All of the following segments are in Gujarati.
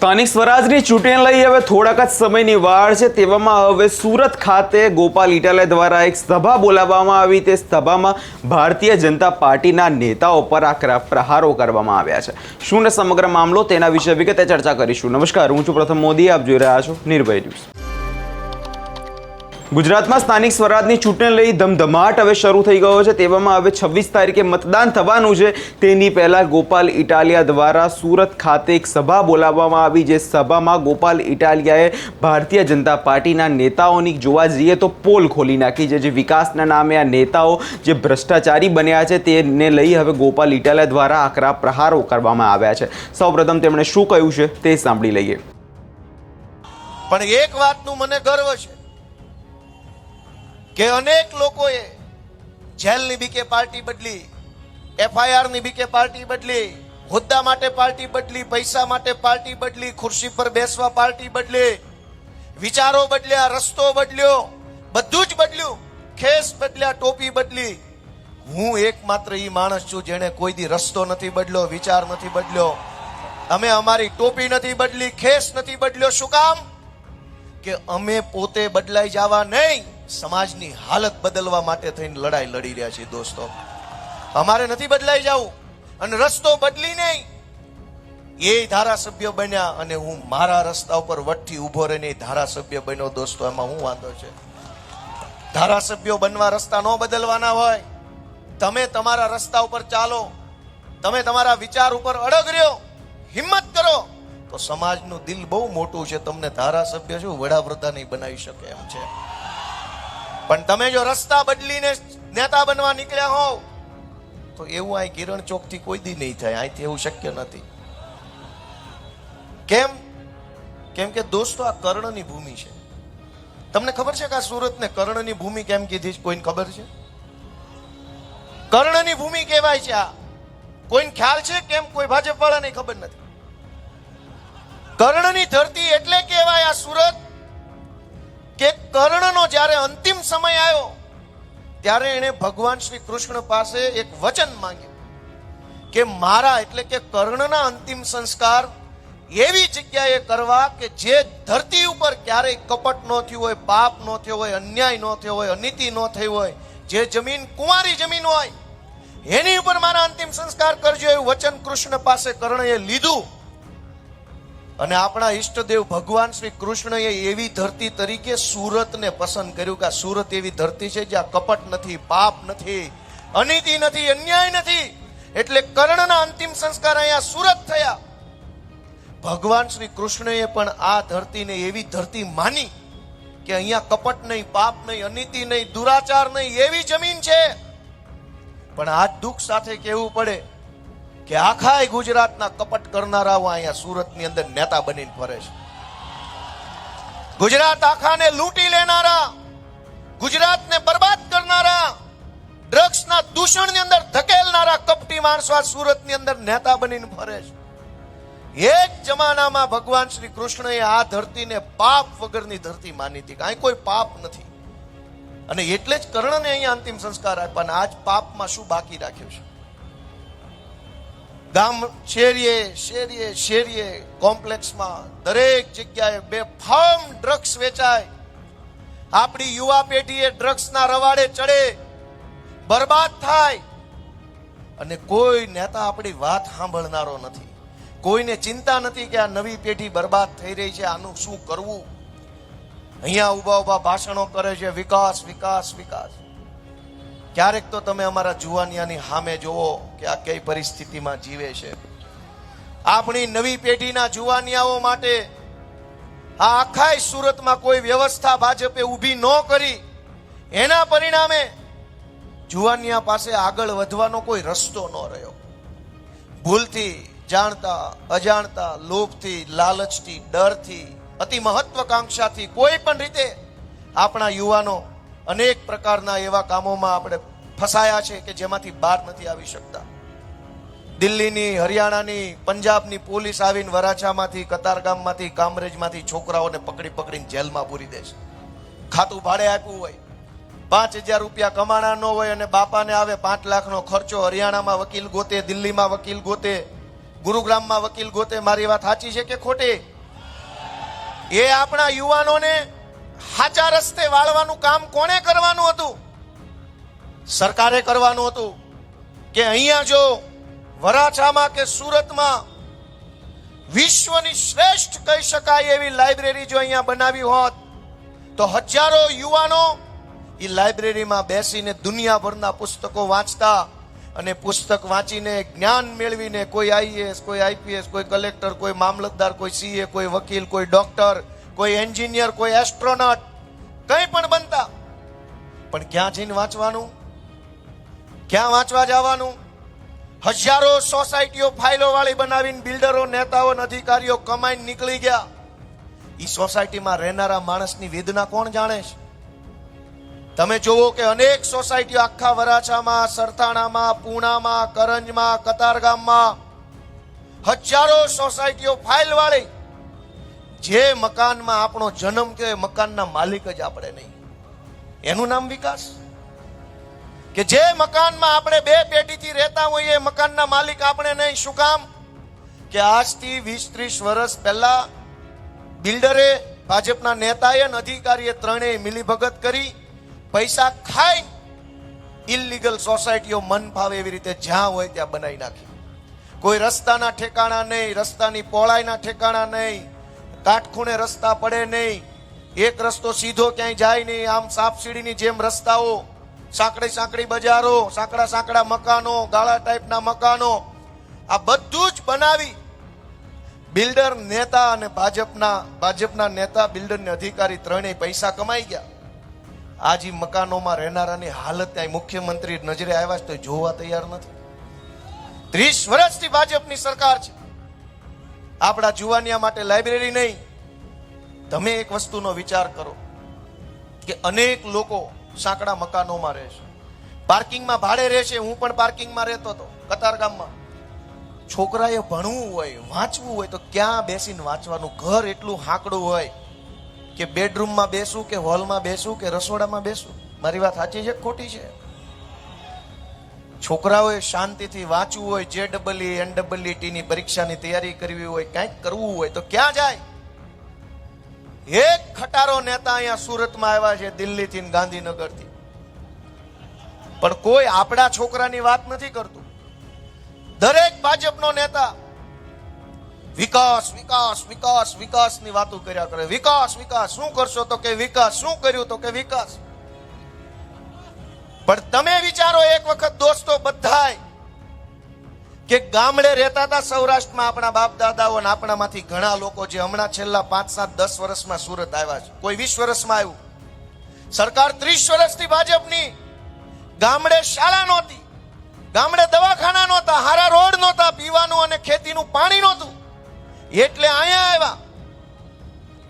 સ્થાનિક સ્વરાજની ચૂંટણી લઈ હવે થોડાક જ સમયની વાર છે, તેવામાં હવે સુરત ખાતે ગોપાલ ઇટાલિયા દ્વારા એક સભા બોલાવવામાં આવી। તે સભામાં ભારતીય જનતા પાર્ટીના નેતાઓ પર આકરા પ્રહારો કરવામાં આવ્યા છે। શું ને સમગ્ર મામલો તેના વિશે વિગતે ચર્ચા કરીશું। નમસ્કાર, હું છું પ્રથમ મોદી, આપ જોઈ રહ્યા છો નિર્ભય ન્યૂઝ। ગુજરાતમાં સ્થાનિક સ્વરાજની ચૂંટણી લઈ ધમધમાટ હવે શરૂ થઈ ગયો છે, તેવામાં હવે 26 તારીખે મતદાન થવાનું છે। તેની પહેલા ગોપાલ ઇટાલિયા દ્વારા સુરત ખાતે એક સભા બોલાવવામાં આવી, જે સભામાં ગોપાલ ઇટાલિયાએ ભારતીય જનતા પાર્ટીના નેતાઓની જોવા જઈએ તો પોલ ખોલી નાખી છે। જે વિકાસના નામે આ નેતાઓ જે ભ્રષ્ટાચારી બન્યા છે તેને લઈ હવે ગોપાલ ઇટાલિયા દ્વારા આકરા પ્રહારો કરવામાં આવ્યા છે। સૌપ્રથમ તેમણે શું કહ્યું છે તે સાંભળી લઈએ। પણ એક વાતનું મને ગર્વ છે કે અનેક લોકોએ જેલની બીકે પાર્ટી બદલી, FIR ની બીકે પાર્ટી બદલી, હોદ્દા માટે પાર્ટી બદલી, પૈસા માટે પાર્ટી બદલી, ખુરશી પર બેસવા પાર્ટી બદલી, વિચારો બદલ્યા, રસ્તો બદલ્યો, બધું જ બદલ્યું, ખેસ બદલ્યા, ટોપી બદલી। હું એકમાત્ર ઈ માણસ છું જેણે કોઈ દી રસ્તો નથી બદલ્યો, વિચાર નથી બદલ્યો। અમે અમારી ટોપી નથી બદલી, ખેસ નથી બદલ્યો। શું કામ? કે અમે પોતે બદલાઈ જવા નહીં, સમાજની હાલત બદલવા માટે થઈને લડાઈ લડી રહ્યા છીએ દોસ્તો। અમારે નથી બદલાઈ જવું અને રસ્તો બદલી નહીં। એ ધારાસભ્ય બન્યા અને હું મારા રસ્તા ઉપર વટથી ઉભો રહીને ધારાસભ્ય બન્યો દોસ્તો। એમાં હું વાંધો છે? ધારાસભ્યો બનવા રસ્તા ન બદલવાના હોય। તમે તમારા રસ્તા ઉપર ચાલો, તમે તમારા વિચાર ઉપર અડગ રહ્યો, હિંમત કરો તો સમાજનું દિલ બહુ મોટું છે। તમને ધારાસભ્ય શું વડાપ્રધાન નહીં બનાવી શકે એમ છે। પણ તમે જો રસ્તા બદલીને નેતા બનવા નીકળ્યા હોવ તો એવું અહીં કિરણ ચોક થી કોઈ દી નહીં થાય। અહીંથી એવું શક્ય નથી। કેમ? કેમ કે દોસ્તો આ કર્ણની ભૂમિ છે। તમને ખબર છે કે આ સુરતને કર્ણની ભૂમિ કેમ કીધી છે? કોઈને ખબર છે? કર્ણની ભૂમિ કહેવાય છે આ। કોઈને ખ્યાલ છે કેમ? કોઈ ભાજપ વાળાને ખબર નથી। કર્ણની ધરતી એટલે કહેવાય આ સુરત કે કર્ણનો જ્યારે અંતિમ સમય આવ્યો ત્યારે એણે ભગવાન શ્રી કૃષ્ણ પાસે એક વચન માંગ્યું કે મારા એટલે કે કર્ણના અંતિમ સંસ્કાર એવી જગ્યાએ કરવા કે જે ધરતી ઉપર ક્યારેય કપટ ન થયું હોય, પાપ ન થયો હોય, અન્યાય ન થયો હોય, અનીતિ ન થઈ હોય, જે જમીન કુંવારી જમીન હોય એની ઉપર મારા અંતિમ સંસ્કાર કરજો, એવું વચન કૃષ્ણ પાસે કર્ણએ લીધું। અને આપણા ઈષ્ટદેવ ભગવાન શ્રી કૃષ્ણએ એવી ધરતી તરીકે સુરતને પસંદ કર્યું કે આ સુરત એવી ધરતી છે જ્યાં કપટ નથી, પાપ નથી, અનીતિ નથી, અન્યાય નથી। એટલે કર્ણના અંતિમ સંસ્કાર અહીંયા સુરત થયા। ભગવાન શ્રી કૃષ્ણએ પણ આ ધરતીને એવી ધરતી માની કે અહીંયા કપટ નહીં, પાપ નહીં, અનીતિ નહીં, દુરાચાર નહીં, એવી જમીન છે। પણ આ દુઃખ સાથે કહેવું પડે કે આખા ગુજરાતના કપટ કરનારાઓ અહીંયા સુરતની અંદર નેતા બનીને ફરે છે। ગુજરાત આખાને લૂંટી લેનારા, ગુજરાતને બરબાદ કરનારા, ડ્રગ્સના દૂષણની અંદર ધકેલનારા કપટી માણસો આ સુરતની અંદર નેતા બનીને ફરે છે। એક જમાનામાં ભગવાન શ્રી કૃષ્ણએ આ ધરતીને પાપ વગરની ધરતી માની હતી, કાંઈ કોઈ પાપ નથી, અને એટલે જ કર્ણને અહીંયા અંતિમ સંસ્કાર આપ્યા। આજ પાપમાં શું બાકી રાખ્યું છે? ગામ શેરીએ શેરીએ શેરીએ કોમ્પ્લેક્સમાં દરેક જગ્યાએ બેફામ ડ્રગ્સ વેચાય। આપણી યુવા પેઢીએ ડ્રગ્સના રવાડે ચડે, બરબાદ થાય, અને કોઈ નેતા આપણી વાત સાંભળનારો નથી। કોઈને ચિંતા નથી કે આ નવી પેઢી બરબાદ થઈ રહી છે, આનું શું કરવું। અહીંયા ઉભા ઉભા ભાષણો કરે છે, વિકાસ વિકાસ વિકાસ। ક્યારેક તો તમે અમારા જુવાનિયાની સામે જોવો કે આ કઈ પરિસ્થિતિમાં જીવે છે। આપણી નવી પેઢીના જુવાનિયાઓ માટે આ આખા સુરતમાં કોઈ વ્યવસ્થા ભાજપે ઊભી ન કરી, એના પરિણામે જુવાનિયા પાસે આગળ વધવાનો કોઈ રસ્તો ન રહ્યો। ભૂલથી, જાણતા અજાણતા, લોભથી, લાલચથી, ડરથી, અતિ મહત્વકાંક્ષાથી કોઈ પણ રીતે આપણા યુવાનો અનેક પ્રકારના એવા કામોમાં આપણે ફસાયા છે કે જેમાંથી બહાર નથી આવી શકતા। દિલ્હીની, હરિયાણાની, પંજાબની પોલીસ આવીને વરાછામાંથી, કતારગામમાંથી, કામરેજમાંથી છોકરાઓને પકડી પકડીને જેલમાં પૂરી દે છે। ખાતું ભાડે આપ્યું હોય, 5000 રૂપિયા કમાણા ન હોય અને બાપાને આવે 5 લાખનો ખર્ચો, હરિયાણામાં વકીલ ગોતે, દિલ્હીમાં વકીલ ગોતે, ગુરુગ્રામમાં વકીલ ગોતે। મારી વાત સાચી છે કે ખોટી? એ આપણા યુવાનોને સાચા રસ્તે વાળવાનું કામ કોણે કરવાનું હતું? સરકારે કરવાનું હતું. કે અહીંયા જો વરાછામાં કે સુરતમાં વિશ્વની શ્રેષ્ઠ કહી શકાય એવી લાઇબ્રેરી જો અહીંયા બનાવી હોત તો હજારો યુવાનો એ લાઇબ્રેરીમાં બેસીને દુનિયાભરના પુસ્તકો વાંચતા અને પુસ્તક વાંચીને જ્ઞાન મેળવીને કોઈ આઈએએસ, કોઈ આઈપીએસ, કોઈ કલેક્ટર, કોઈ મામલતદાર, કોઈ સીએ, કોઈ વકીલ, કોઈ ડોક્ટર, કોઈ એન્જિનિયર, કોઈ એસ્ટ્રોનોટ, કંઈ પણ બનતા. પણ ક્યાં જઈને વાંચવાનું? ક્યાં વાંચવા જવાનું? હજારો સોસાયટીઓ ફાઇલો વાળી બનાવીને બિલ્ડરો, નેતાઓ, અધિકારીઓ કમાઈને નીકળી ગયા. એ સોસાયટીમાં રહેનારા માણસની વેદના કોણ જાણે છે? તમે જોવો કે અનેક સોસાયટીઓ આખા વરાછામાં, સરથાણામાં, પૂણામાં, કરંજમાં, કતારગામમાં હજારો સોસાયટીઓ ફાઇલ વાળી. જે મકાનમાં આપણો જન્મ થયો એ મકાનના માલિક જ આપણે નહીં. એનું નામ વિકાસ? કે જે મકાનમાં આપણે 2 પેઢીથી રહેતા હોઈએ મકાનના માલિક આપણે નહીં. શું કામ? કે આજથી 20-30 વર્ષ પહેલા બિલ્ડરે, ભાજપના નેતાએ અને અધિકારીએ ત્રણેય મિલીભગત કરી પૈસા ખાઈ ઇલીગલ સોસાયટીઓ મન ફાવે એવી રીતે જ્યાં હોય ત્યાં બનાવી નાખી. કોઈ રસ્તાના ઠેકાણા નહીં, રસ્તાની પહોળાઈના ઠેકાણા નહીં, કાટખૂણે રસ્તા પડે નહીં, એક રસ્તો સીધો ક્યાંય જાય નહીં, આમ સાપસીડીની જેમ રસ્તાઓ, સાંકડી બજારો, સાંકડા મકાનો, ગાળા ટાઈપના મકાનો, આ બધું જ બનાવી બિલ્ડર, નેતા અને ભાજપના નેતા, બિલ્ડર ને અધિકારી ત્રણેય પૈસા કમાઈ ગયા. આજ મકાનોમાં રહેનારાની હાલત ત્યાં મુખ્યમંત્રી નજરે આવ્યા છે તો જોવા તૈયાર નથી. 30 વર્ષથી ભાજપની સરકાર છે. આપણા જુવાનિયા માટે લાઇબ્રેરી નહીં. તમે એક વસ્તુનો વિચાર કરો કે અનેક લોકો સાંકડા મકાનોમાં રહે છે, પાર્કિંગમાં ભાડે રહે છે. હું પણ પાર્કિંગમાં રહેતો હતો કતારગામમાં. છોકરાએ ભણવું હોય, વાંચવું હોય તો ક્યાં બેસીને વાંચવાનું? ઘર એટલું હાંકડું હોય કે બેડરૂમમાં બેસું કે હોલમાં બેસું કે રસોડામાં બેસું. મારી વાત સાચી છે ખોટી છે? છોકરાઓએ શાંતિથી વાંચવું હોય, JEE, NEET ની પરીક્ષાની તૈયારી કરવી હોય, કંઈક કરવું હોય તો ક્યાં જાય? એક ખટારો નેતા અહીંયા સુરતમાં આવ્યા છે, દિલ્હીથી ને ગાંધીનગરથી, પણ કોઈ આપણા છોકરાની વાત નથી કરતું. દરેક ભાજપનો નેતા વિકાસ વિકાસ વિકાસ વિકાસની વાતો કર્યા કરે. વિકાસ વિકાસ શું કરશો તો કે વિકાસ, શું કર્યું તો કે વિકાસ. પણ તમે વિચારો એક વખત દોસ્તો બધાય કે ગામડે રહેતા હતા સૌરાષ્ટ્રમાં આપણા બાપ દાદાઓ, અને આપણામાંથી ઘણા લોકો જે હમણાં છેલ્લા 5, 7, 10 વર્ષમાં સુરત આવ્યા છે, કોઈ 20 વર્ષમાં આવ્યું. સરકાર 30 વર્ષથી ભાજપની. ગામડે શાળા નહોતી, ગામડે દવાખાના નહોતા, હારા રોડ નહોતા, પીવાનું અને ખેતીનું પાણી નહોતું, એટલે અહીંયા આવ્યા.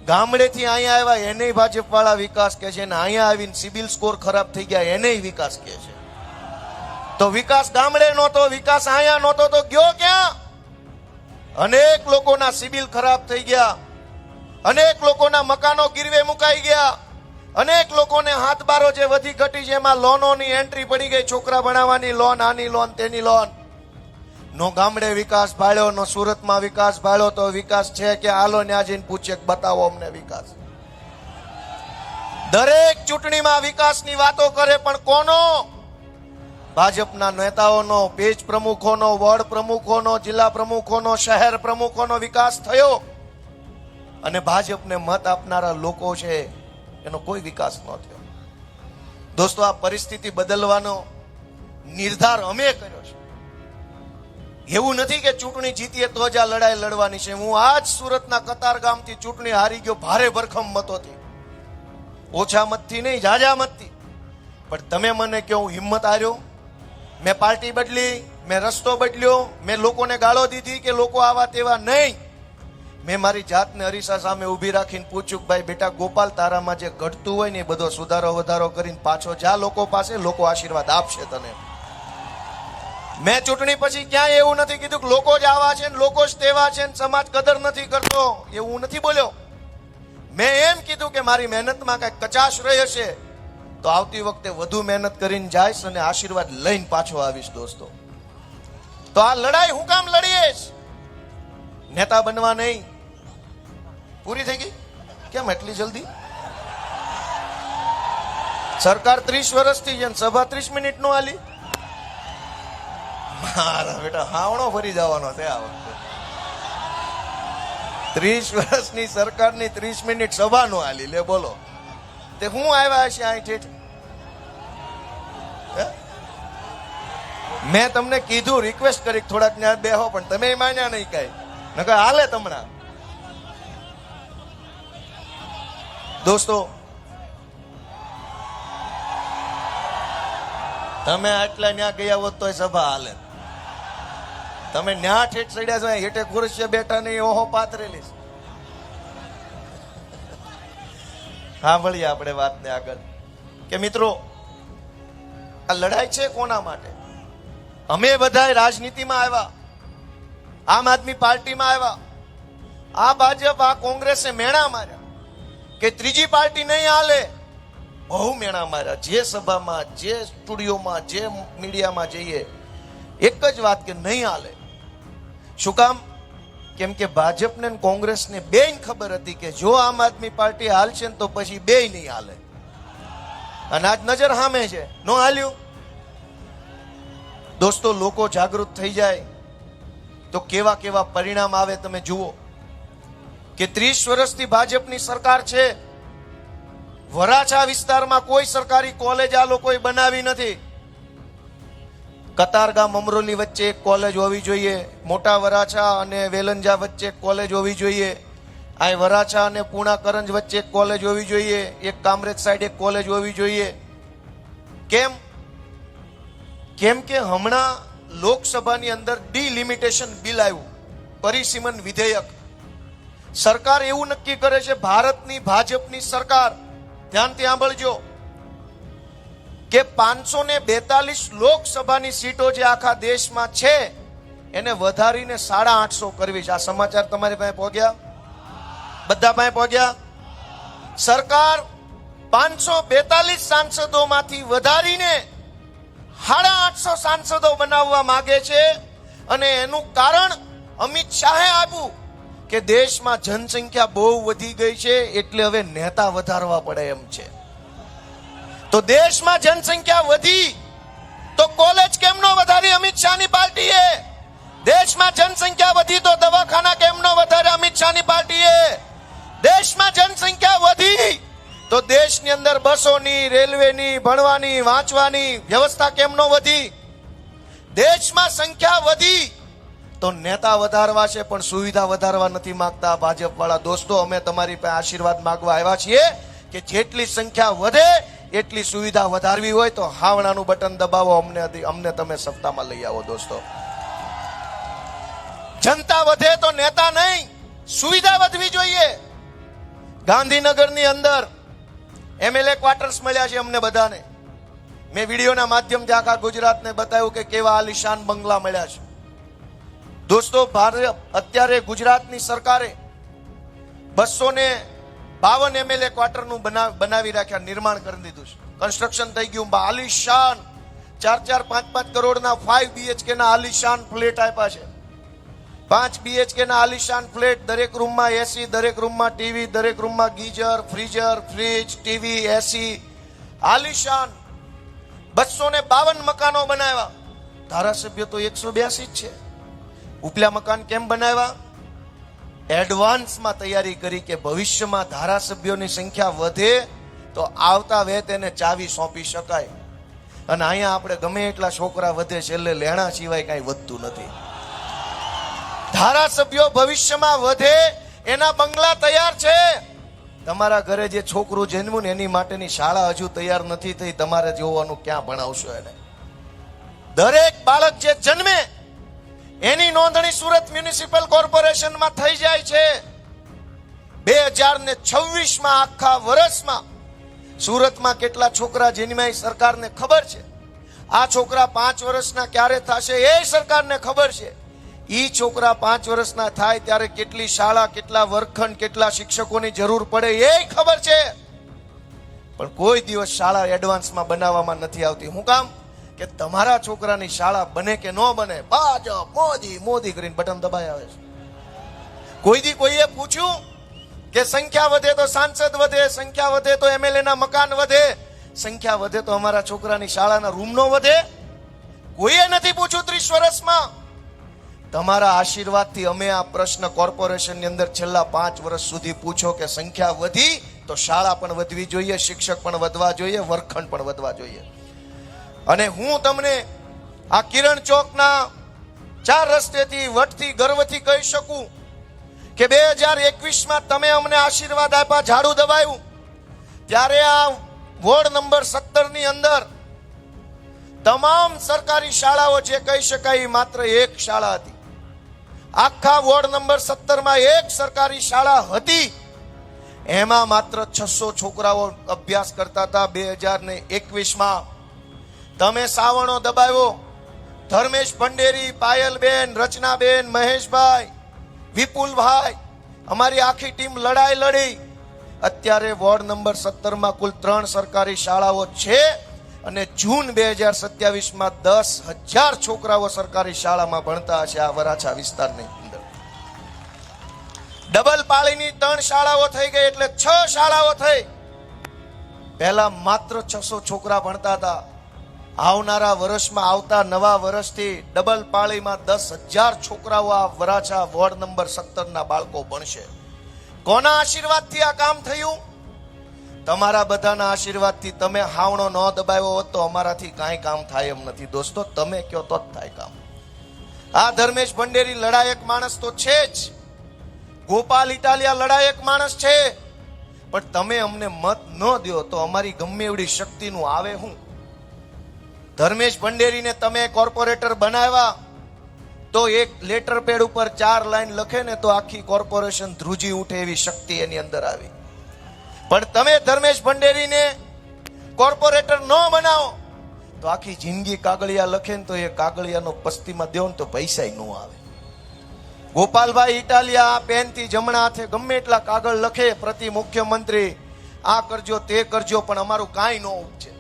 ગામડેથી અહીંયા આવ્યા એને ભાજપ વાળા વિકાસ કહે છે, અને અહીંયા આવીને સિબિલ સ્કોર ખરાબ થઈ ગયા એને વિકાસ કહે છે. તો વિકાસ ગામડે નહોતો, વિકાસ અહીંયા નહોતો તો ગયો ક્યાં? અનેક લોકોના સિબિલ ખરાબ થઈ ગયા, અનેક લોકોના મકાનો ગીરવે મુકાઈ ગયા, અનેક લોકોને હાથબારો જે વધી ઘટી છે એમાં લોનોની એન્ટ્રી પડી ગઈ. છોકરા ભણાવવાની લોન, આની લોન, તેની લોન. નો ગામડે વિકાસ ભાળ્યો, નો સુરતમાં વિકાસ ભાળ્યો. તો વિકાસ છે કે હાલો ત્યાં જઈને પૂછે બતાવો અમને વિકાસ. દરેક ચૂંટણીમાં વિકાસની વાતો કરે, પણ કોનો? ભાજપના નેતાઓનો, પેજ પ્રમુખોનો, વોર્ડ પ્રમુખોનો, જિલ્લા પ્રમુખોનો, શહેર પ્રમુખોનો વિકાસ થયો. અને ભાજપને મત આપનારા લોકો છે એનો કોઈ વિકાસ ન થયો. દોસ્તો, આ પરિસ્થિતિ બદલવાનો નિર્ધાર અમે કર્યો છે. એવું નથી કે ચૂંટણી જીતીએ તો જ આ લડાઈ લડવાની છે. હું આજ સુરતના કતારગામથી ચૂંટણી હારી ગયો ભારે ભરખમ મતોથી, ઓછા મતથી નહીં, ઝાઝા મતથી. પણ તમે મને કહો હું હિંમત હાર્યો? મેં પાર્ટી બદલી, મેં રસ્તો બદલ્યો, મેં લોકોને ગાળો દીધી કે લોકો આવા તેવા? નહીં. મેં મારી જાતને અરીસા સામે ઊભી રાખીને પૂછ્યું કે ભાઈ બેટા ગોપાલ, તારામાં જે ઘટતું હોય ને એ બધો સુધારો વધારો કરીને પાછો જા લોકો પાસે, લોકો આશીર્વાદ આપશે તને. મેં ચૂંટણી પછી ક્યાંય એવું નથી કીધું કે લોકો જ આવા છે ને લોકો જ તેવા છે ને સમાજ કદર નથી કરતો, એવું નથી બોલ્યો. મેં એમ કીધું કે મારી મહેનતમાં કઈ કચાશ રહી હશે તો આવતી વખતે વધુ મહેનત કરીને જઈશ અને આશીર્વાદ લઈને પાછો આવીશ. દોસ્તો, તો આ લડાઈ હું કામ લડીએ? નેતા બનવા નહીં. પૂરી થઈ ગઈ. કેમ એટલી જલ્દી? સરકાર 30 વર્ષથી છે ને સભા 30 મિનિટ નો આલી. મારા બેટા હાવણો ફરી જવાનો છે આ વખતે. 30 વર્ષની સરકારની 30 મિનિટ સભા નો આલી. લે બોલો, તે હું આવ્યા છે અહીં ઠેઠ? મેં તમને કીધું, રિક્વેસ્ટ કરી થોડાક ન્યા બેહો, પણ તમે માન્યા નહીં કઈ. નકર હાલે તમને. દોસ્તો, તમે આટલા ન્યા ગયા હોત તોય સભા હાલે. તમે ન્યા ઠેઠ ચડ્યા છો, હેઠે ખુરશીએ બેઠા નહીં, ઓહો પાથરેલી. સાંભળીએ આપણે વાતને આગળ કે મિત્રો, આ લડાઈ છે કોના માટે? અમે બધા રાજનીતિમાં આવ્યા, આમ આદમી પાર્ટીમાં આવ્યા. આ ભાજપ, આ કોંગ્રેસે મેણા માર્યા કે ત્રીજી પાર્ટી નહીં હાલે. બહુ મેણા માર્યા. જે સભામાં, જે સ્ટુડિયોમાં, જે મીડિયામાં જઈએ, એક જ વાત કે નહીં હાલે. શું કામ? કેમ કે ભાજપને ને કોંગ્રેસને બેય ખબર હતી કે જો આમ આદમી પાર્ટી હાલશે ને તો પછી બેય નહીં હાલે. અને આજ નજર સામે છે, નો હાલ્યું. દોસ્તો, લોકો જાગૃત થઈ જાય તો કેવા કેવા પરિણામ આવે તમે જુઓ. કે 30 વર્ષથી ભાજપની સરકાર છે. વરાછા વિસ્તારમાં કોઈ સરકારી કોલેજ આ લોકોએ બનાવી નથી. કતારગામ અમરોલી વચ્ચે એક કોલેજ હોવી જોઈએ. મોટા વરાછા અને વેલંજા વચ્ચે એક કોલેજ હોવી જોઈએ. આ વરાછા અને પૂણા કરંજ વચ્ચે એક કોલેજ હોવી જોઈએ. એક કામરેજ સાઈડ એક કોલેજ હોવી જોઈએ. કેમ? કેમ કે હમણાં લોકસભાની અંદર ડિલિમિટેશન બિલ આવ્યું, પરિસીમન વિધેયક. સરકાર એવું નક્કી કરે છે, ભારતની ભાજપની સરકાર, ધ્યાનથી સાંભળજો, કે 542 લોકસભાની સીટો જે આખા દેશમાં છે એને વધારીને 850 કરવી છે. આ સમાચાર તમારી પાસે પહોંચ્યા? બધા પાસે પહોંચ્યા? સરકાર 542 સાંસદોમાંથી વધારીને 850 સાંસદો બનાવવા માંગે છે. અને એનું કારણ અમિત શાહે આપ્યું કે દેશમાં જનસંખ્યા બહુ વધી ગઈ છે, એટલે હવે નેતા વધારવા પડે એમ છે. તો દેશમાં જનસંખ્યા વધી તો કોલેજ કેમ નો વધારી અમિત શાહની પાર્ટીએ? દેશમાં જનસંખ્યા વધી તો દવાખાના કેમ નો વધારે અમિત શાહની પાર્ટીએ? દેશમાં જનસંખ્યા વધી તો દેશની અંદર બસોની, રેલવેની, ભણવાની, વાંચવાની વ્યવસ્થા કેમ નો વધી? દેશમાં સંખ્યા વધી તો નેતા વધારવા છે, પણ સુવિધા વધારવા નથી માંગતા ભાજપ વાળા. દોસ્તો, અમે તમારી પાસે આશીર્વાદ માંગવા આવ્યા છીએ કે જેટલી સંખ્યા વધે એટલી સુવિધા વધારવી હોય તો હાવણાનું બટન દબાવો, અમને તમે સત્તામાં લઈ આવો. દોસ્તો, જનતા વધે તો નેતા નહીં, સુવિધા વધવી જોઈએ. ગાંધીનગરની અંદર MLA ક્વાર્ટર્સ મળ્યા છે અમને બધાને. મેં વિડીયોના માધ્યમથી આખા ગુજરાતને બતાવ્યું કે કેવા આલિશાન બંગલા મળ્યા છે. દોસ્તો, અત્યારે ગુજરાતની સરકારે 252 MLA ક્વાર્ટરનું બનાવી રાખ્યા, નિર્માણ કરી દીધું છે. કન્સ્ટ્રક્શન થઈ ગયું. આલિશાન 4-4, 5-5 કરોડના 5 BHK ના આલિશાન ફ્લેટ આપ્યા છે. 5 BHK ના આલિશાન ફ્લેટ, દરેક રૂમમાં AC, દરેક રૂમમાં ટીવી, દરેક રૂમમાં geyser, freezer, fridge, TV, AC, આલિશાન. 252 મકાનો બનાવ્યા. ધારાસભ્ય તો 182 જ છે. ઉપલા મકાન કેમ બનાવ્યા? એડવાન્સમાં તૈયારી કરી કે ભવિષ્યમાં ધારાસભ્યોની સંખ્યા વધે તો આવતા વેત એને ચાવી સોંપી શકાય. અને અહીંયા આપણે ગમે એટલા છોકરા વધે, છેલ્લે લેણા સિવાય કઈ વધતું નથી. ધારાસભ્યો ભવિષ્યમાં વધે એના બંગલા તૈયાર છે. તમારા ઘરે જે છોકરું જન્મ્યું ને એની માટેની શાળા હજુ તૈયાર નથી થઈ. તમારે જોવાનું ક્યાં ભણાવશો એને? દરેક બાળક જે જન્મે એની નોંધણી સુરત મ્યુનિસિપલ કોર્પોરેશનમાં થઈ જાય છે. 2026માં આખા વર્ષમાં સુરતમાં કેટલા છોકરા જન્મ્યા એ સરકારને ખબર છે. આ છોકરા 5 વર્ષના ક્યારે થશે એ સરકારને ખબર છે. ઈ છોકરા 5 વર્ષના થાય ત્યારે કેટલી શાળા, કેટલા વર્ગખંડ, કેટલા શિક્ષકોની જરૂર પડે એ ખબર છે. પણ કોઈ દિવસ શાળા એડવાન્સમાં બનાવવામાં નથી આવતી. શું કામ? કે તમારા છોકરાની શાળા બને કે ન બને, ભાજપ મોદી મોદી કરીને બટન દબાઈ આવે છે. કોઈએ પૂછ્યું કે સંખ્યા વધે તો સાંસદ વધે, સંખ્યા વધે તો એમએલએ ના મકાન વધે, સંખ્યા વધે તો અમારા છોકરાની શાળાના રૂમ નો વધે? કોઈએ નથી પૂછ્યું 30 વર્ષમાં. તમારા આશીર્વાદથી અમે આ પ્રશ્ન કોર્પોરેશનની અંદર છેલ્લા 5 વર્ષ સુધી પૂછો કે સંખ્યા વધી તો શાળા પણ વધવી જોઈએ, શિક્ષક પણ વધવા જોઈએ, વર્ગખંડ પણ વધવા જોઈએ. અને હું તમને આ કિરણ ચોકના 4 રસ્તેથી વટથી ગર્વથી કહી શકું કે 2021માં તમે અમને આશીર્વાદ આપ્યા, ઝાડુ દબાવ્યું, ત્યારે આ વોર્ડ નંબર 17 ની અંદર તમામ સરકારી શાળાઓ જે કહી શકાય માત્ર એક શાળા હતી. આખા વોર્ડ નંબર 17 માં એક સરકારી શાળા હતી, એમાં માત્ર 600 છોકરાઓ અભ્યાસ કરતા હતા. 2021માં તમે સાવણો દબાવ્યો, ધર્મેશ ભંડેરી, પાયલબેન, રચનાબેન, મહેશભાઈ, વિપુલભાઈ, અમારી આખી ટીમ લડાઈ લડી. અત્યારે વોર્ડ નંબર 17 માં કુલ 3 સરકારી શાળાઓ છે અને જૂન 2027માં 10,000 છોકરાઓ સરકારી શાળામાં ભણતા હશે આ વરાછા વિસ્તારની અંદર. ડબલ પાળીની 3 શાળાઓ થઈ ગઈ એટલે 6 શાળાઓ થઈ. પહેલા માત્ર 600 છોકરા ભણતા હતા. આવનારા વર્ષમાં, આવતા નવા વર્ષથી ડબલ પાળીમાં 10,000 છોકરાઓ આ વરાછા વોર્ડ નંબર 17 ના બાળકો ભણશે. કોના આશીર્વાદથી આ કામ થયું? તમારા બધાના આશીર્વાદથી. તમે હાવણો ન દબાવ્યો હોત તો અમારાથી કાંઈ કામ થાય એમ નથી દોસ્તો. તમે કહો તો જ થાય કામ. આ ધર્મેશ ભંડેરી લડાયક માણસ તો છે જ, ગોપાલ ઇટાલિયા લડાયક માણસ છે, પણ તમે અમને મત ન દો તો અમારી ગમે એવડી શક્તિનું આવે હું. ધર્મેશ ભંડેરીને તમે કોર્પોરેટર બનાવ્યા તો એક લેટર પેડ ઉપર 4 લાઈન લખે ને તો આખી કોર્પોરેશન ધ્રુજી ઉઠે એવી શક્તિ એની અંદર આવી. પણ તમે ધર્મેશ ભંડેરીને કોર્પોરેટર ન બનાવો તો આખી જિંદગી કાગળિયા લખે ને તો એ કાગળિયાનો પસ્તીમાં દેવો ને તો પૈસા ન આવે. ગોપાલભાઈ ઇટાલિયા પેનથી જમણા હાથે ગમે એટલા કાગળ લખે, પ્રતિ મુખ્યમંત્રી આ કરજો તે કરજો, પણ અમારું કાંઈ ન ઉપજે.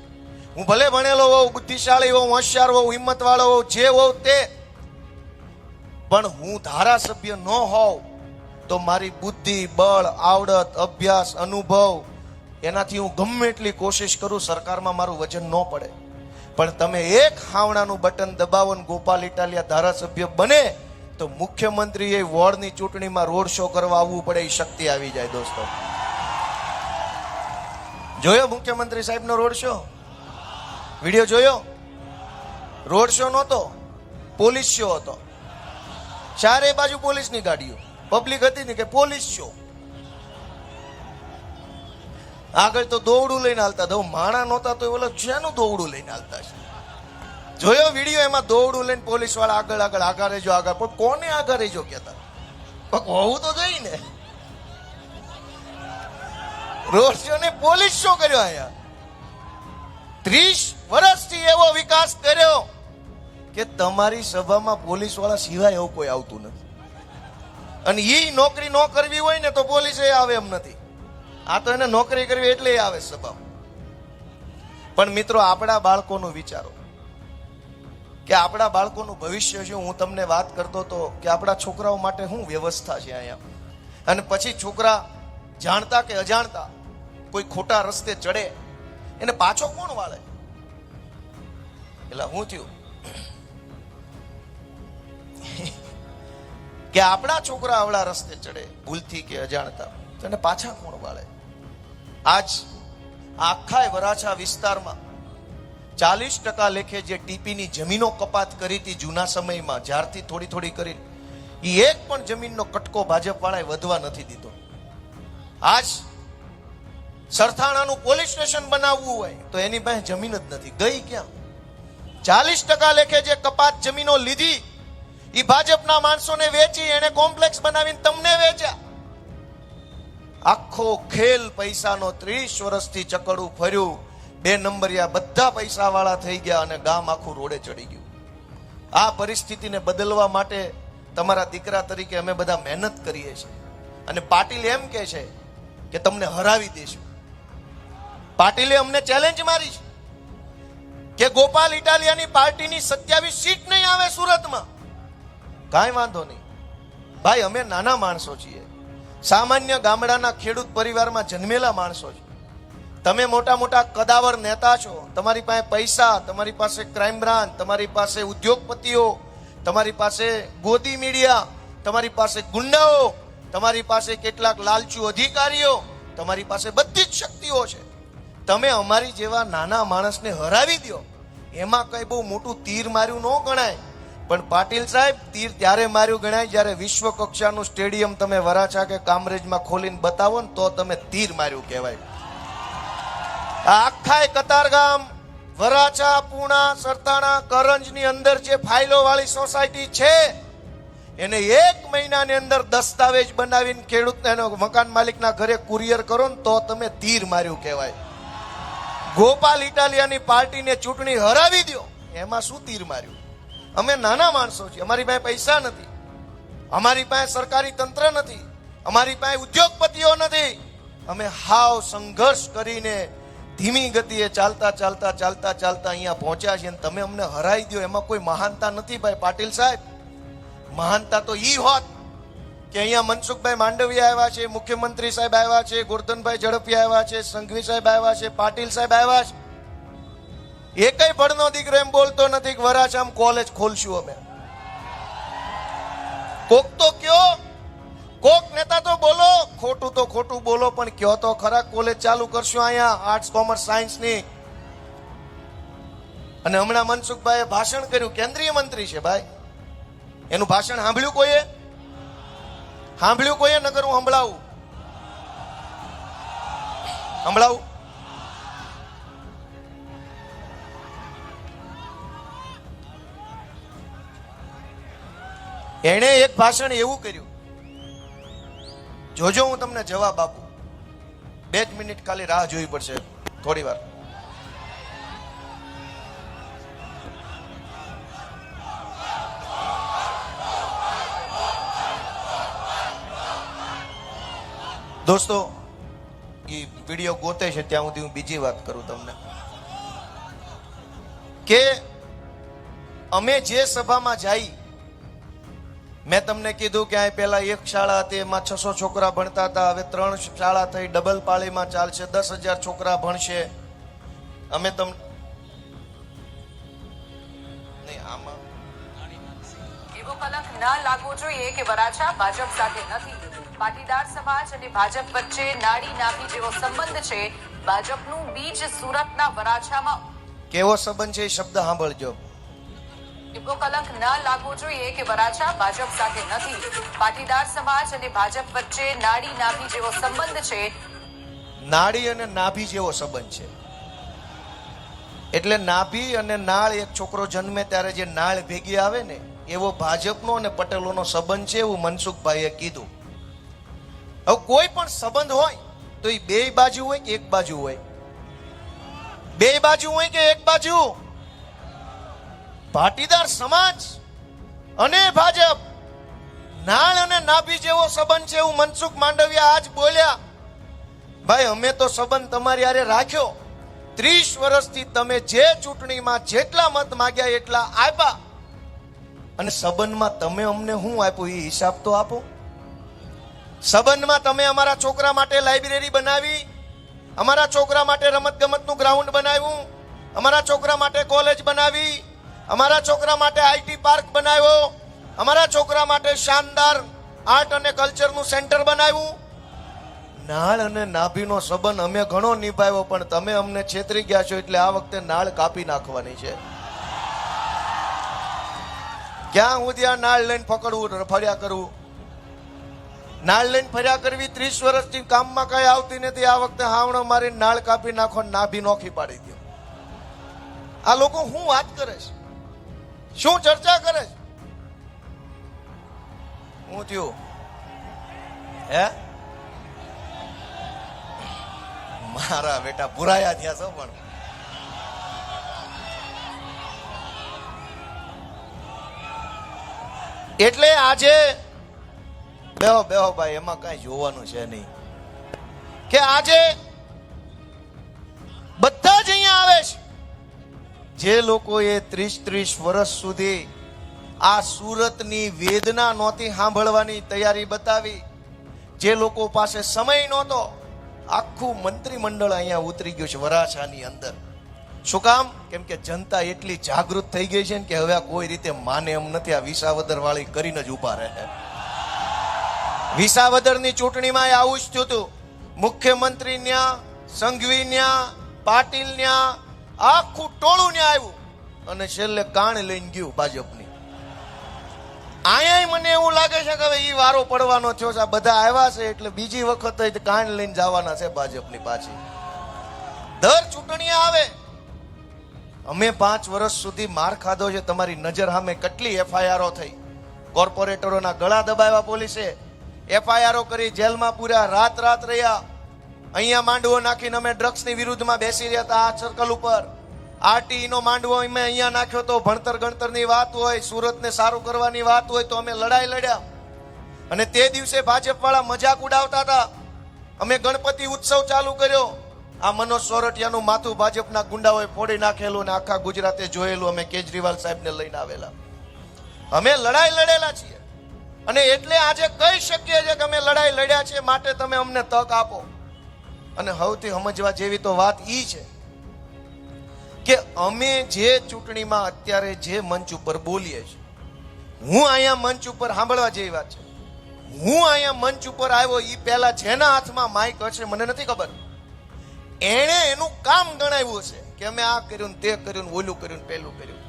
હું ભલે ભણેલો હોઉં, બુદ્ધિશાળી હોઉં, હોશિયાર હોઉં, હિંમત વાળો હોઉં, જે હોઉં તે, પણ હું ધારાસભ્ય ન હોઉં તો મારી બુદ્ધિ, બળ, આવડત, અભ્યાસ, અનુભવ એનાથી હું ગમે એટલી કોશિશ કરું સરકારમાં મારું વજન ન પડે. પણ તમે એક હાવણાનું બટન દબાવો ને ગોપાલ ઇટાલિયા ધારાસભ્ય બને તો મુખ્યમંત્રી એ વોર્ડની ચૂંટણીમાં રોડ શો કરવા આવવું પડે એ શક્તિ આવી જાય દોસ્તો. જોયો મુખ્યમંત્રી સાહેબનો રોડ શો? વિડીયો જોયો? રોડ શો નહોતો, પોલીસ શો હતો. ચારે બાજુ પોલીસની ગાડીઓ, પબ્લિક હતી ને કે પોલીસ શો. આગળ તો દોવડું લઈને હાલતા હતા. માણા નહોતા તો ઓલો શેનું દોવડું લઈને હાલતા છે? જોયો વિડીયો? એમાં દોવડું લઈને પોલીસ વાળા આગળ રહેજો આગળ. પણ કોને આગળ રહેજો કહેતા? હોવું તો જોઈ ને. રોડ શો ને પોલીસ શો કર્યો અહીંયા. 30 વર્ષથી એવો વિકાસ કર્યો કે તમારી સભામાં પોલીસ વાળા સિવાય એવું કોઈ આવતું નથી. અને ઈ નોકરી ન કરવી હોય ને તો પોલીસ આવે એમ નથી. આ તો એને નોકરી કરવી એટલે આવે સભા. પણ મિત્રો, આપણા બાળકોનું વિચારો કે આપણા બાળકોનું ભવિષ્ય શું. હું તમને વાત કરતો હતો કે આપણા છોકરાઓ માટે શું વ્યવસ્થા છે અહીંયા. અને પછી છોકરા જાણતા કે અજાણતા કોઈ ખોટા રસ્તે ચડે એને પાછો કોણ વાળે? એટલે હું થયું કે આપણા છોકરા આવડા રસ્તે ચડે ભૂલથી કે અજાણતા, તો એને પાછા કોણ વાળે? આજ આખા વરાછા વિસ્તારમાં 40% લેખે જે ટીપીની જમીનો કપાત કરી હતી જૂના સમયમાં, જ્યારથી થોડી થોડી કરી, એ એક પણ જમીનનો કટકો ભાજપ વાળાએ વધવા નથી દીધો. આજ સરથાણાનું પોલીસ સ્ટેશન બનાવવું હોય તો એની પાસે જમીન જ નથી. ગઈ ક્યાં? 40% લેખે જે કપાત જમીનો લીધી એ ભાજપના માણસોને વેચી, એને કોમ્પ્લેક્સ બનાવીને તમને વેચ્યા. આખો ખેલ પૈસાનો 30 વર્ષથી ચકડું ફર્યું. 2 નંબરિયા બધા પૈસા વાળા થઈ ગયા અને ગામ આખું રોડે ચડી ગયું. આ પરિસ્થિતિને બદલવા માટે તમારા દીકરા તરીકે અમે બધા મહેનત કરીએ છીએ. અને પાટીલ એમ કહે છે કે તમને હરાવી દેશું. પાટીલે અમને ચેલેન્જ મારી છે કે ગોપાલ ઇટાલિયાની પાર્ટીની 27 સીટ નહીં આવે સુરતમાં. કાંઈ વાંધો નહીં ભાઈ, અમે નાના માણસો છીએ. સામાન્ય ગામડાના ખેડૂત પરિવારમાં જન્મેલા માણસો છો. તમે મોટા મોટા કદાવર નેતા છો. તમારી પાસે પૈસા, તમારી પાસે ક્રાઇમ બ્રાન્ચ, તમારી પાસે ઉદ્યોગપતિઓ, તમારી પાસે ગોદી મીડિયા, તમારી પાસે ગુંડાઓ, તમારી પાસે કેટલાક લાલચુ અધિકારીઓ, તમારી પાસે બધી જ શક્તિઓ છે. તમે અમારી જેવા નાના માણસને હરાવી દો, એમાં કઈ બહુ મોટું તીર માર્યું ન ગણાય. પણ પાટીલ સાહેબ, તીર ત્યારે માર્યું ગણાય જ્યારે વિશ્વ કક્ષાનું સ્ટેડિયમ તમે વરાછા કે કામરેજમાં ખોલીને બતાવો ને તો તમે તીર માર્યું કહેવાય. આ આખાય કતારગામ, વરાછા, પૂણા, સરતાણા, કરંજની અંદર જે ફાઇલો વાળી સોસાયટી છે એને 1 મહિનાની અંદર દસ્તાવેજ બનાવીને ખેડૂતને મકાન માલિકના ઘરે કુરિયર કરો ને તો તમે તીર માર્યું કહેવાય. ગોપાલ ઇટાલિયાની પાર્ટીને ચૂંટણી હરાવી દો, એમાં શું તીર માર્યું? અમે નાના માણસો છીએ, અમારી પાસે પૈસા નથી, અમારી પાસે સરકારી તંત્ર નથી, અમારી પાસે ઉદ્યોગપતિઓ નથી. અમે હાવ સંઘર્ષ કરીને ધીમી ગતિએ ચાલતા ચાલતા ચાલતા ચાલતા અહીંયા પહોંચ્યા છીએ. તમે અમને હરાવી દો, એમાં કોઈ મહાનતા નથી ભાઈ પાટીલ સાહેબ. મહાનતા તો ઈ હોત કે અહીંયા મનસુખભાઈ માંડવિયા આવ્યા છે, મુખ્યમંત્રી સાહેબ આવ્યા છે, ગોરધનભાઈ ઝડપિયા આવ્યા છે, સંઘવી સાહેબ આવ્યા છે, પાટીલ સાહેબ આવ્યા છે. એકય ભણનો દીકરો એમ બોલતો નથી કે વરાછામ કોલેજ ખોલશું અમે. કોક તો કયો, કોક નેતા તો બોલો, ખોટું તો ખોટું બોલો પણ કયો તો ખરા કોલેજ ચાલુ કરશું અહીંયા આર્ટ્સ, કોમર્સ, સાયન્સ ની. અને હમણાં મનસુખભાઈએ ભાષણ કર્યું, કેન્દ્રીય મંત્રી છે ભાઈ, એનું ભાષણ સાંભળ્યું કોઈએ? સાંભળ્યું કોઈએ? નગર હું સંભળાવું. એણે એક ભાષણ એવું કર્યું, જોજો હું તમને જવાબ આપું. 2 જ મિનિટ ખાલી રાહ જોવી પડશે, થોડી વાર. દોસ્તો, એ વિડીયો ગોતે છે ત્યાં સુધી હું બીજી વાત કરું તમને કે અમે જે સભામાં જઈ, મેં તમને કીધું કે આ પહેલા એક શાળા હતી, એમાં 600 છોકરા ભણતા હતા, હવે 3 શાળા થઈ, ડબલ પાળીમાં ચાલશે, 10,000 છોકરા ભણશે. અમે તમને નહીં આમાં એવો કલંક ન લાગવો જોઈએ કે વરાછા ભાજપ સાથે નથી. પાટીદાર સમાજ અને ભાજપ વચ્ચે નાડી નાભી જેવો સંબંધ છે. ભાજપનું બીજ સુરતના વરાછામાં. કેવો સંબંધ છે એ શબ્દ સાંભળજો. એવો કલંક ન લાગવો જોઈએ કે વરાછા ભાજપ સાથે નથી. પાટીદાર સમાજ અને ભાજપ વચ્ચે નાડી નાભી જેવો સંબંધ છે. નાડી અને નાભી જેવો સંબંધ છે એટલે નાભી અને નાળ, એક છોકરો જન્મે ત્યારે જે નાળ ભેગી આવે ને, એવો ભાજપનો અને પટેલોનો સંબંધ છે, એવું મનસુખભાઈએ કીધું. હવે કોઈ પણ સંબંધ હોય તો એ 2 બાજુ હોય કે 1 બાજુ હોય? 2 બાજુ હોય કે 1 બાજુ? પાટીદાર સમાજ અને ભાજપ નાળ અને નાભી જેવો સંબંધ છે એવું મનસુખ માંડવિયા આજ બોલ્યા. ભાઈ, અમે તો સંબંધ તમારી હારે રાખ્યો. 30 વર્ષથી તમે જે ચૂંટણીમાં જેટલા મત માંગ્યા એટલા આપ્યા, અને સંબંધમાં તમે અમને શું આપ્યું એ હિસાબ તો આપો. સંબંધમાં તમે અમારા છોકરા માટે લાઇબ્રેરી બનાવી, અમારા છોકરા માટે રમત ગમતનું ગ્રાઉન્ડ બનાવ્યું, અમારા છોકરા માટે કોલેજ બનાવી, અમારા છોકરા માટે આઈટી પાર્ક બનાવ્યો, અમારા છોકરા માટે શાનદાર આર્ટ અને કલ્ચરનું સેન્ટર બનાવ્યું. નાળ અને નાભીનો સંબંધ અમે ઘણો નિભાવ્યો, પણ તમે અમને છેતરી ગયા છો, એટલે આ વખતે નાળ કાપી નાખવાની છે. ક્યાં સુધી આ નાળ લઈને ફકડવું, ફર્યા કરવું? નાળ લઈને ફર્યા કરવી 30 વર્ષથી કામમાં કઈ આવતી નથી. આ વખતે હાવણો મારી નાળ કાપી નાખો, નાભી નોખી પાડી દો. આ લોકો શું વાત કરે છે? શું ચર્ચા કરે છે? હું થયું હે? મારા બેટા ભુરાયા થયા છો. પણ એટલે આજે બેહો બેહો ભાઈ, એમાં કઈ જોવાનું છે નહીં કે આજે બધા જ અહીંયા આવે છે જે લોકોએ 30 વર્ષ સુધી આ સુરતની વેદના નહોતી સાંભળવાની તૈયારી બતાવી, જે લોકો પાસે સમય નહોતો, આખું મંત્રીમંડળ અહીંયા ઉતરી ગયું છે વરાછાની અંદર. શું કામ? કેમ કે જનતા એટલી જાગૃત થઈ ગઈ છે ને કે હવે આ કોઈ રીતે માને એમ નથી. આ વિસાવદર વાળી કરીને જ ઉભા રહે. વિસાવદરની ચૂંટણીમાં આવું જ થયું હતું. મુખ્યમંત્રી ન્યા, સંઘવી ન્યા, પાટીલ ન્યા, આખું ટોળું ન્યા આવ્યું અને છેલ્લે કાણ લઈને ગયું ભાજપની. અહીંયા મને એવું લાગે છે કે હવે ઈ વારો પડવાનો થયો છે. આ બધા આવ્યા છે એટલે બીજી વખત કાણ લઈને જવાના છે ભાજપની પાછી. દર ચૂંટણી આવે. અમે 5 વર્ષ સુધી માર ખાધો છે. તમારી નજર સામે કેટલી એફઆઈઆરો થઈ. કોર્પોરેટરોના ગળા દબાવ્યા પોલીસે, એફઆઈઆરો કરી, જેલમાં પૂર્યા, રાત રહ્યા. અહીંયા માંડવો નાખીને અમે ડ્રગ્સની વિરુદ્ધમાં બેસી રહ્યા હતા આ સર્કલ ઉપર. આરટીઈ નો માંડવો અમે અહીંયા નાખ્યો તો. ભણતર ગણતરની વાત હોય, સુરતને સારું કરવાની વાત હોય તો અમે લડાઈ લડ્યા. અને તે દિવસે ભાજપ વાળા મજાક ઉડાવતા હતા. અમે ગણપતિ ઉત્સવ ચાલુ કર્યો. આ મનોજ સોરઠિયાનું માથું ભાજપના ગુંડાઓએ ફોડી નાખેલું અને આખા ગુજરાતે જોયેલું. અમે કેજરીવાલ સાહેબને લઈને આવેલા. અમે લડાઈ લડેલા છીએ અને એટલે આજે કહી શકીએ છીએ કે અમે લડાઈ લડ્યા છે, માટે તમે અમને તક આપો. અને સૌથી સમજવા જેવી તો વાત ઈ છે કે અમે જે ચૂંટણીમાં અત્યારે જે મંચ ઉપર બોલીએ છીએ, હું અહીંયા મંચ ઉપર સાંભળવા જેવી વાત છે. હું અહીંયા મંચ ઉપર આવ્યો ઈ પહેલા જેના હાથમાં માઇક હશે મને નથી ખબર, એણે એનું કામ ગણાવ્યું છે કે અમે આ કર્યું ને તે કર્યું ને ઓલું કર્યું ને પેલું કર્યું.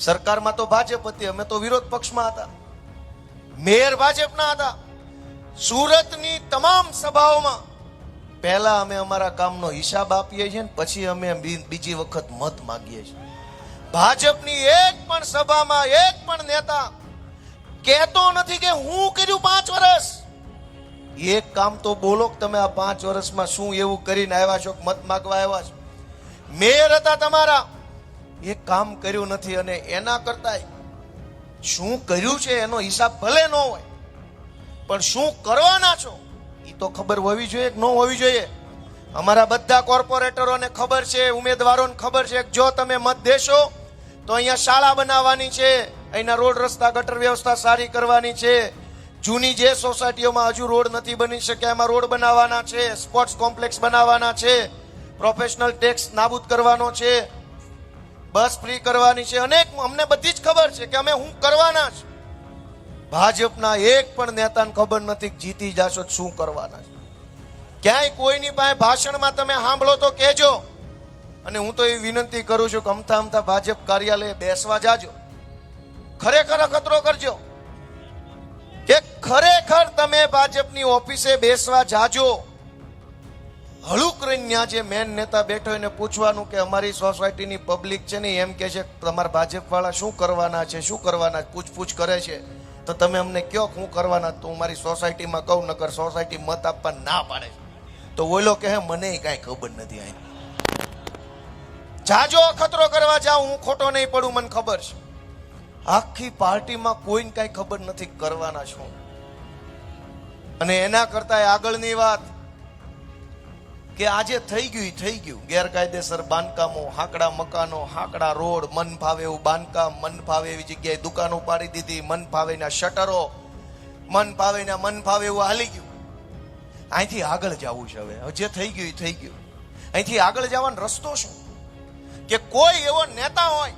સરકારમાં તો ભાજપ હતી, અમે તો વિરોધ પક્ષમાં હતા. મેયર ભાજપના હતા. સુરતની તમામ સભાઓમાં પહેલા અમે અમારા કામનો હિસાબ આપીએ છીએ ને પછી અમે બીજી વખત મત માંગીએ છીએ. ભાજપની એક પણ સભામાં એક પણ નેતા કહેતો નથી કે હું કર્યું 5 વર્ષ. એક કામ તો બોલો કે તમે આ 5 વર્ષમાં શું એવું કરીને આવ્યા છો, મત માંગવા આવ્યા છો. મેયર હતા તમારા, એક કામ કર્યું નથી. અને એના કરતા શું કર્યું છે એનો હિસાબ ભલે ન હોય, પણ શું કરવાના છો એ તો ખબર હોવી જોઈએ કે ન હોવી જોઈએ. અમારા બધા કોર્પોરેટરોને ખબર છે, ઉમેદવારોને ખબર છે કે જો તમે મત દેશો તો અહીંયા શાળા બનાવવાની છે, અહીંના રોડ રસ્તા ગટર વ્યવસ્થા સારી કરવાની છે, જૂની જે સોસાયટીઓમાં હજુ રોડ નથી બની શક્યા એમાં રોડ બનાવવાના છે, સ્પોર્ટ્સ કોમ્પ્લેક્સ બનાવવાના છે, પ્રોફેશનલ ટેક્સ નાબૂદ કરવાનો છે, બસ ફ્રી કરવાની છે. અનેક અમને બધી જ ખબર છે કે અમે શું કરવાના છે. ભાજપના એક પણ નેતાને ખબર નથી કે જીતી જાશો શું કરવાના છે. ક્યાંય કોઈની પાસે ભાષણમાં તમે સાંભળો તો કહેજો. અને હું તો એવી વિનંતી કરું છું કે અમથા ભાજપ કાર્યાલય બેસવા જાજો, ખરેખર અખતરો કરજો કે ખરેખર તમે ભાજપની ઓફિસે બેસવા જાજો. હળુક રહીને જે મેન નેતા બેઠો એને પૂછવાનું કે અમારી સોસાયટીની પબ્લિક છે ને એમ કે છે તમારા ભાજપ વાળા શું કરવાના છે, શું કરવાના, પૂછપૂછ કરે છે, તો તમે અમને કયો શું કરવાના. તો હું મારી સોસાયટીમાં કહું, નકર સોસાયટી મત આપવા ના પાડે તો ઓલો કહે મને કાંઈ ખબર નથી. અહીં જાજો અખતરો કરવા જાઉં, હું ખોટો નહીં પડું, મને ખબર છે. આખી પાર્ટીમાં કોઈને કાંઈ ખબર નથી કરવાના શું. અને એના કરતા આગળની વાત કે આજે થઈ ગયું ગેરકાયદેસર બાંધકામો, હાંકડા મકાનો, હાંકડા રોડ, મન ફાવે એવું બાંધકામ, મન ફાવે એવી જગ્યાએ દુકાનો પાડી દીધી, મન ફાવેના શટરો, મન ફાવે એવું હાલી ગયું. અહીંથી આગળ જવું છે. હવે જે થઈ ગયું. અહીંથી આગળ જવાનો રસ્તો શું? કે કોઈ એવો નેતા હોય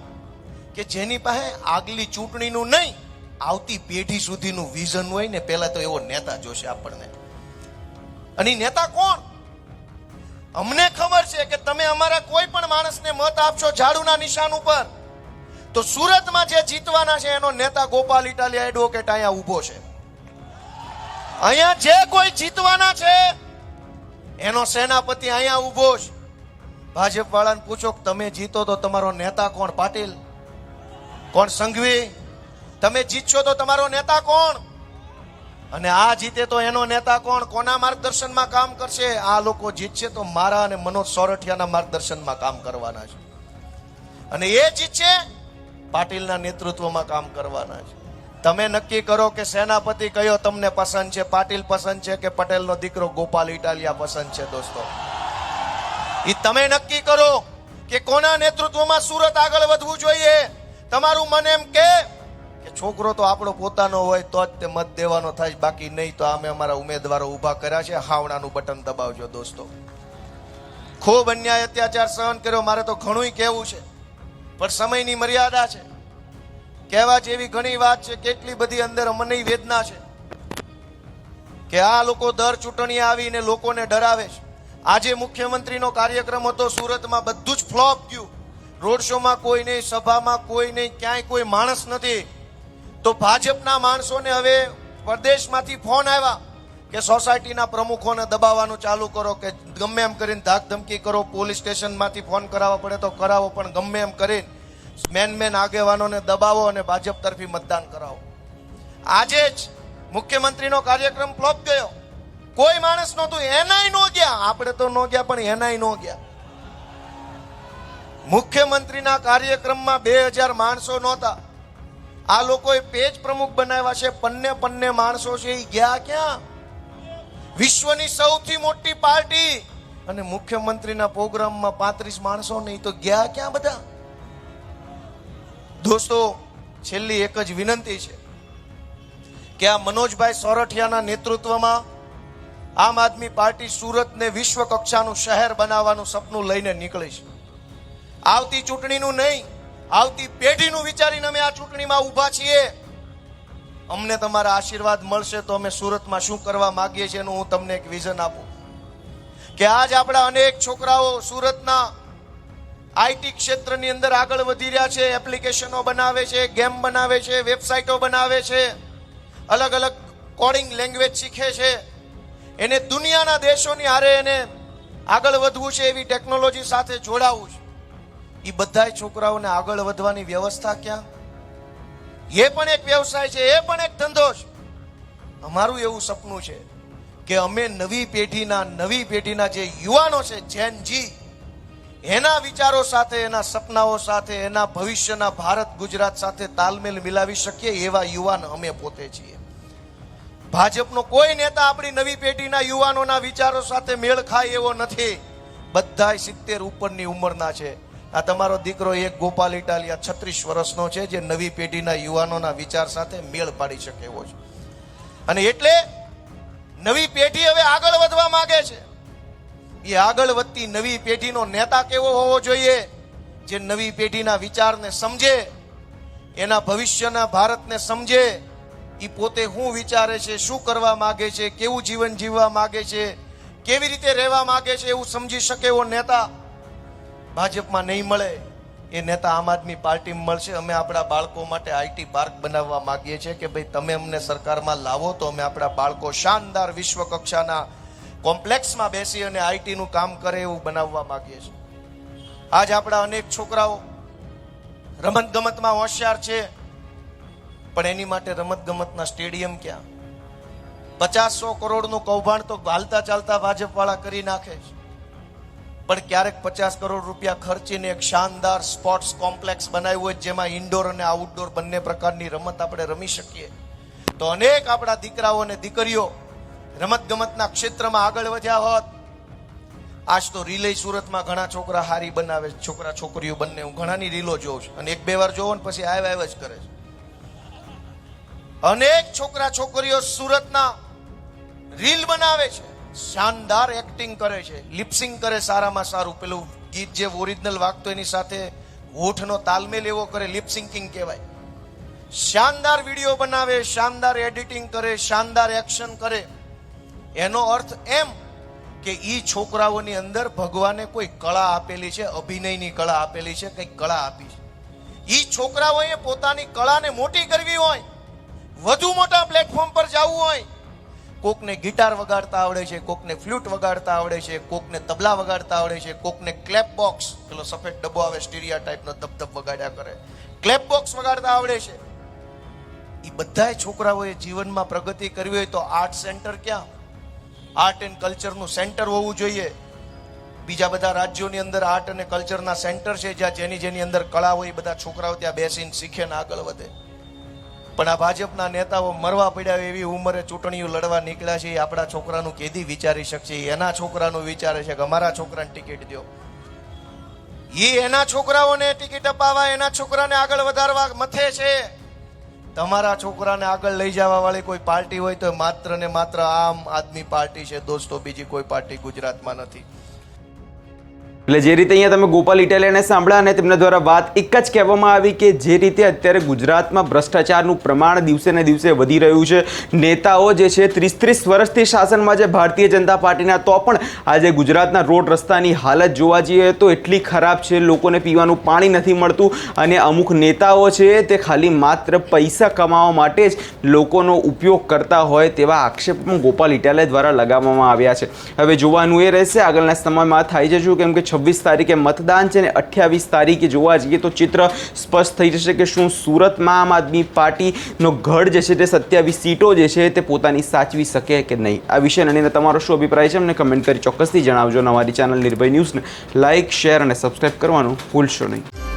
કે જેની પાસે આગલી ચૂંટણીનું નહીં આવતી પેઢી સુધીનું વિઝન હોય ને, પહેલા તો એવો નેતા જોશે આપણને. અને નેતા કોણ? અમને ખબર છે કે તમે અમારા કોઈ પણ માણસને મત આપશો ઝાડુના નિશાન ઉપર તો સુરતમાં જે જીતવાના છે એનો નેતા ગોપાલ ઇટાલિયા એડવોકેટ અહીંયા ઊભો છે. અહીંયા જે કોઈ જીતવાના છે એનો સેનાપતિ અહીંયા ઊભો છે. ભાજપ વાળાને પૂછો કે તમે જીતો તો તમારો નેતા કોણ? પાટીલ? કોણ? સંઘવી? તમે જીતશો તો તમારો નેતા કોણ? અને આ જીતે તો એનો નેતા કોણ? કોના માર્ગદર્શનમાં કામ કરશે? આ લોકો જીતશે તો મારા અને મનોજ સોરઠિયાના માર્ગદર્શનમાં કામ કરવાના છે. અને એ જીતશે પાટીલના નેતૃત્વમાં કામ કરવાના છે. તમે નક્કી કરો કે સેનાપતિ કયો તમને પસંદ છે, પાટીલ પસંદ છે કે પટેલનો દીકરો ગોપાલ ઇટાલિયા પસંદ છે? દોસ્તો એ તમે નક્કી કરો કે કોના નેતૃત્વમાં સુરત આગળ વધવું જોઈએ. તમારું મન એમ કે કે છોકરો તો આપણો પોતાનો હોય તો જ તે મત દેવાનો થાય, બાકી નહીં તો અમે અમારા ઉમેદવારો ઊભા કર્યા છે, હાવણાનું બટન દબાવજો દોસ્તો. ખૂબ અન્યાય અત્યાચાર સહન કર્યો. મારે તો ઘણું કહેવું છે, પણ સમયની મર્યાદા છે. કહેવા જેવી ઘણી વાત છે, કેટલી બધી અંદર મને વેદના છે કે આ લોકો દર ચૂંટણી આવીને લોકોને ડરાવે છે. આજે મુખ્યમંત્રીનો કાર્યક્રમ હતો સુરતમાં, બધું જ ફ્લોપ ગયું. રોડ શોમાં કોઈ નહીં, સભામાં કોઈ નહીં, ક્યાંય કોઈ માણસ નથી. તો ભાજપના માણસોને હવે પ્રદેશમાંથી ફોન આવ્યા કે સોસાયટીના પ્રમુખોને દબાવવાનું ચાલુ કરો, કે ગમે એમ કરીને ધાક ધમકી કરો, પોલીસ સ્ટેશનમાંથી ફોન કરાવવા પડે તો કરાવો, પણ ગમે એમ કરીને મેન આગેવાનોને દબાવો અને ભાજપ તરફી મતદાન કરાવો. આજે જ મુખ્યમંત્રીનો કાર્યક્રમ ફ્લોપ ગયો. કોઈ માણસ નહોતું, એનાય નો ગયા. આપણે તો નો ગયા, પણ એનાય નો ગયા. મુખ્યમંત્રીના કાર્યક્રમમાં 2000 માણસો નહોતા. આ લોકોએ પેજ પ્રમુખ બનાવ્યા છે, પન્ને માણસો છે, એ ગયા ક્યાં? વિશ્વની સૌથી મોટી પાર્ટી અને મુખ્યમંત્રીના પ્રોગ્રામમાં 35 માણસો નહીં, તો ગયા ક્યાં બધા? દોસ્તો, છેલ્લી એક જ વિનંતી છે કે આ મનોજભાઈ સોરઠિયાના નેતૃત્વમાં આમ આદમી પાર્ટી સુરતને વિશ્વ કક્ષાનું શહેર બનાવવાનું સપનું લઈને નીકળી છે. આવતી ચૂંટણીનું નહીં, આવતી પેઢીનું વિચારીને અમે આ ચૂંટણીમાં ઊભા છીએ. અમને તમારા આશીર્વાદ મળશે તો અમે સુરતમાં શું કરવા માંગીએ છીએ એનું હું તમને એક વિઝન આપું. કે આજ આપણા અનેક છોકરાઓ સુરતના આઈટી ક્ષેત્રની અંદર આગળ વધી રહ્યા છે. એપ્લિકેશનો બનાવે છે, ગેમ બનાવે છે, વેબસાઇટો બનાવે છે, અલગ અલગ કોડિંગ લેંગ્વેજ શીખે છે. એને દુનિયાના દેશોની હારે એને આગળ વધવું છે, એવી ટેકનોલોજી સાથે જોડાવું છે. એ બધા છોકરાઓને આગળ વધવાની વ્યવસ્થા ક્યાં? એ પણ એક વ્યવસાય છે, એ પણ એક ધંધો છે. અમારું એવું સપનું છે કે અમે નવી પેઢીના જે યુવાનો છે, જેન જી, એના વિચારો સાથે, એના સપનાઓ સાથે, એના ભવિષ્યના ભારત ગુજરાત સાથે તાલમેલ મિલાવી શકીએ એવા યુવાન અમે પોતે છીએ. ભાજપનો કોઈ નેતા આપણી નવી પેઢીના યુવાનોના વિચારો સાથે મેળ ખાય એવો નથી. બધા 70 ઉપરની ઉંમરના છે. આ તમારો દીકરો એક ગોપાલ ઇટાલિયા 36 વર્ષનો છે, જે નવી પેઢીના યુવાનોના વિચાર સાથે મેળ પાડી શકે એવો છે. અને એટલે નવી પેઢી હવે આગળ વધવા માંગે છે. એ આગળ વધતી નવી પેઢીનો નેતા કેવો હોવો જોઈએ? જે નવી પેઢીના વિચારને સમજે, એના ભવિષ્યના ભારતને સમજે, એ પોતે શું વિચારે છે, શું કરવા માંગે છે, કેવું જીવન જીવવા માંગે છે, કેવી રીતે રહેવા માંગે છે, એવું સમજી શકે એવો નેતા ભાજપમાં નહીં મળે. એ નેતા આમ આદમી પાર્ટીમાં મળશે. અમે આપણા બાળકો માટે આઈટી પાર્ક બનાવવા માંગીએ છીએ કે ભાઈ તમે અમને સરકારમાં લાવો તો અમે આપણા બાળકો શાનદાર વિશ્વ કક્ષાના કોમ્પ્લેક્સમાં બેસી અને આઈટીનું કામ કરે એવું બનાવવા માંગીએ છીએ. આજ આપણા અનેક છોકરાઓ રમત ગમતમાં હોશિયાર છે, પણ એની માટે રમત ગમતના સ્ટેડિયમ ક્યાં? 50-100 કરોડનું કૌભાંડ તો હાલતા ચાલતા ભાજપ વાળા કરી નાખે છે. પણ ક્યારેક 50 કરોડ રૂપિયા ખર્ચીને એક શાનદાર સ્પોર્ટ્સ કોમ્પ્લેક્સ બનાવ્યું હોય, જેમાં ઇન્ડોર અને આઉટડોર બંને પ્રકારની રમત આપણે રમી શકીએ, તો અનેક આપણા દીકરાઓ અને દીકરીઓ રમત ગમતના ક્ષેત્રમાં આગળ વધ્યા હોત. આજ તો રીલે સુરતમાં ઘણા છોકરા હારી બનાવે છે, છોકરા છોકરીઓ બંને. હું ઘણાની રીલો જોઉં છું અને 1-2 વાર જોવો ને પછી આવ જ કરે છે. અનેક છોકરા છોકરીઓ સુરતના રીલ બનાવે છે, શાનદાર એક્ટિંગ કરે છે, લિપસિંગ કરે સારામાં સારું. પેલું ગીત જે ઓરિજિનલ વાગતો એની સાથે હોઠનો તાલમેલ એવો કરે, લિપસિંકિંગ કહેવાય. શાનદાર વિડીયો બનાવે, શાનદાર એડિટિંગ કરે, શાનદાર એક્શન કરે. એનો અર્થ એમ કે ઈ છોકરાઓની અંદર ભગવાને કોઈ કળા આપેલી છે, અભિનયની કળા આપેલી છે, કંઈક કળા આપી છે. ઈ છોકરાઓએ પોતાની કળાને મોટી કરવી હોય, વધુ મોટા પ્લેટફોર્મ પર જવું હોય, કોકને ગિટાર વગાડતા આવડે છે, કોકને ફ્લૂટ વગાડતા આવડે છે, કોકને તબલા વગાડતા આવડે છે, કોકને ક્લેપ બોક્સ, પેલો સફેદ ડબ્બો આવે સ્ટીરિયા ટાઈપનો ધબધબ વગાડ્યા કરે, ક્લેપ બોક્સ વગાડતા આવડે છે. એ બધા છોકરાઓએ જીવનમાં પ્રગતિ કરવી હોય તો આર્ટ સેન્ટર ક્યાં? આર્ટ એન્ડ કલ્ચરનું સેન્ટર હોવું જોઈએ. બીજા બધા રાજ્યોની અંદર આર્ટ અને કલ્ચરના સેન્ટર છે, જ્યાં જેની અંદર કળા હોય બધા છોકરાઓ ત્યાં બેસીને શીખે ને આગળ વધે. પણ આ ભાજપના નેતાઓ મરવા પડ્યા એવી ઉંમરે ચૂંટણીઓ લડવા નીકળ્યા છે. આપણા છોકરાનું કેદી વિચારી શકશે? એના છોકરાનું વિચારે છે કે અમારા છોકરાને ટિકિટ દો. એ એના છોકરાઓને ટિકિટ અપાવવા, એના છોકરાને આગળ વધારવા મથે છે. તમારા છોકરાને આગળ લઈ જવા વાળી કોઈ પાર્ટી હોય તો માત્ર ને માત્ર આમ આદમી પાર્ટી છે દોસ્તો, બીજી કોઈ પાર્ટી ગુજરાતમાં નથી. એટલે જે રીતે અહીંયા તમે ગોપાલ ઇટાલિયાને સાંભળ્યા અને તેમના દ્વારા વાત એક જ કહેવામાં આવી કે જે રીતે અત્યારે ગુજરાતમાં ભ્રષ્ટાચારનું પ્રમાણ દિવસે ને દિવસે વધી રહ્યું છે, નેતાઓ જે છે 30 વર્ષથી શાસનમાં છે ભારતીય જનતા પાર્ટીના, તો પણ આજે ગુજરાતના રોડ રસ્તાની હાલત જોવા જઈએ તો એટલી ખરાબ છે, લોકોને પીવાનું પાણી નથી મળતું અને અમુક નેતાઓ છે તે ખાલી માત્ર પૈસા કમાવા માટે જ લોકોનો ઉપયોગ કરતા હોય તેવા આક્ષેપ પણ ગોપાલ ઇટાલિયા દ્વારા લગાવવામાં આવ્યા છે. હવે જોવાનું એ રહેશે આગળના સમયમાં થાય છે શું, કેમ કે 26 તારીખે મતદાન છે ને 28 તારીખે જોવા જઈએ તો ચિત્ર સ્પષ્ટ થઈ જશે કે શું સુરતમાં આમ આદમી પાર્ટીનો ગઢ જે છે તે 27 સીટો જે છે તે પોતાની સાચવી શકે કે નહીં. આ વિશે અને તમારો શું અભિપ્રાય છે અમને કમેન્ટ કરી ચોક્કસથી જણાવજો. અમારી ચેનલ નિર્ભય ન્યૂઝને લાઇક, શેર અને સબસ્ક્રાઇબ કરવાનું ભૂલશો નહીં.